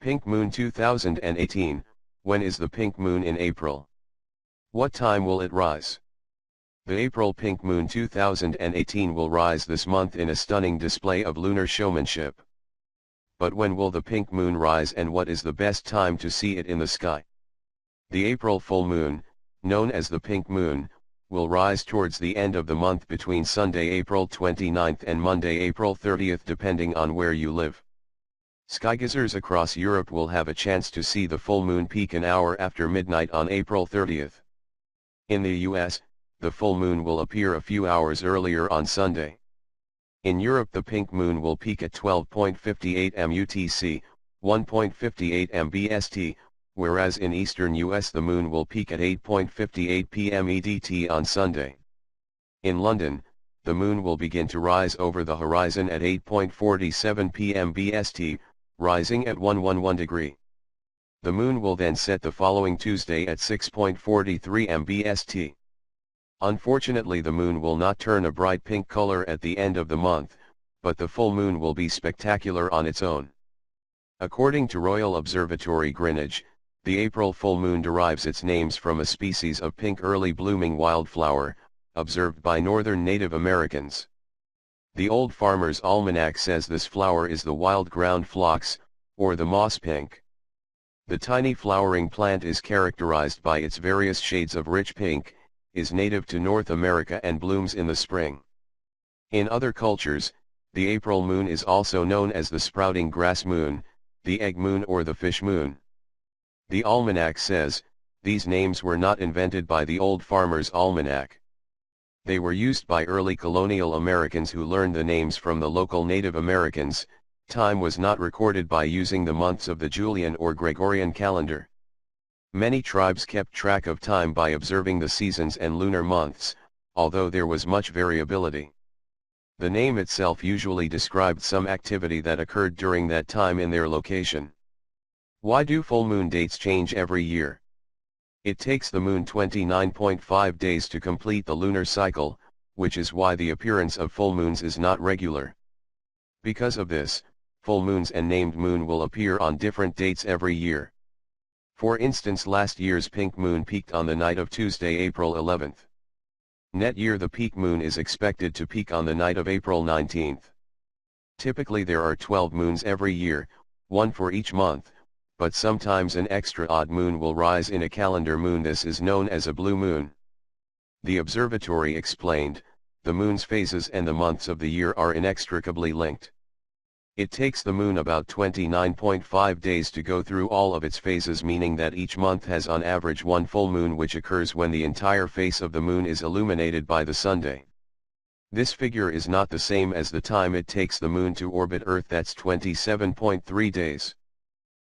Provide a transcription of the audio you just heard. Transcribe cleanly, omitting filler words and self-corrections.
Pink Moon 2018, when is the pink moon in April? What time will it rise? The April pink moon 2018 will rise this month in a stunning display of lunar showmanship. But when will the pink moon rise and what is the best time to see it in the sky? The April full moon, known as the pink moon, will rise towards the end of the month between Sunday, April 29th and Monday, April 30th, depending on where you live. Skygazers across Europe will have a chance to see the full moon peak an hour after midnight on April 30th. In the US, the full moon will appear a few hours earlier on Sunday. In Europe, the pink moon will peak at 12.58 am UTC, 1.58 am BST, whereas in eastern US the moon will peak at 8.58 p.m. EDT on Sunday. In London, the moon will begin to rise over the horizon at 8.47 p.m. BST, rising at 111 degree. The moon will then set the following Tuesday at 6.43 am BST. Unfortunately, the moon will not turn a bright pink color at the end of the month, but the full moon will be spectacular on its own. According to Royal Observatory Greenwich, the April full moon derives its names from a species of pink early blooming wildflower, observed by northern Native Americans. The Old Farmer's Almanac says this flower is the wild ground phlox, or the moss pink. The tiny flowering plant is characterized by its various shades of rich pink, is native to North America and blooms in the spring. In other cultures, the April moon is also known as the sprouting grass moon, the egg moon, or the fish moon. The Almanac says, these names were not invented by the Old Farmer's Almanac. They were used by early colonial Americans who learned the names from the local Native Americans. Time was not recorded by using the months of the Julian or Gregorian calendar. Many tribes kept track of time by observing the seasons and lunar months, although there was much variability. The name itself usually described some activity that occurred during that time in their location. Why do full moon dates change every year? It takes the moon 29.5 days to complete the lunar cycle, which is why the appearance of full moons is not regular. Because of this, full moons and named moon will appear on different dates every year. For instance, last year's pink moon peaked on the night of Tuesday, April 11th. Next year the peak moon is expected to peak on the night of April 19th. Typically there are 12 moons every year, one for each month, but sometimes an extra odd moon will rise in a calendar moon. This is known as a blue moon. The observatory explained, the moon's phases and the months of the year are inextricably linked. It takes the moon about 29.5 days to go through all of its phases, meaning that each month has on average one full moon, which occurs when the entire face of the moon is illuminated by the Sunday. This figure is not the same as the time it takes the moon to orbit Earth, that's 27.3 days.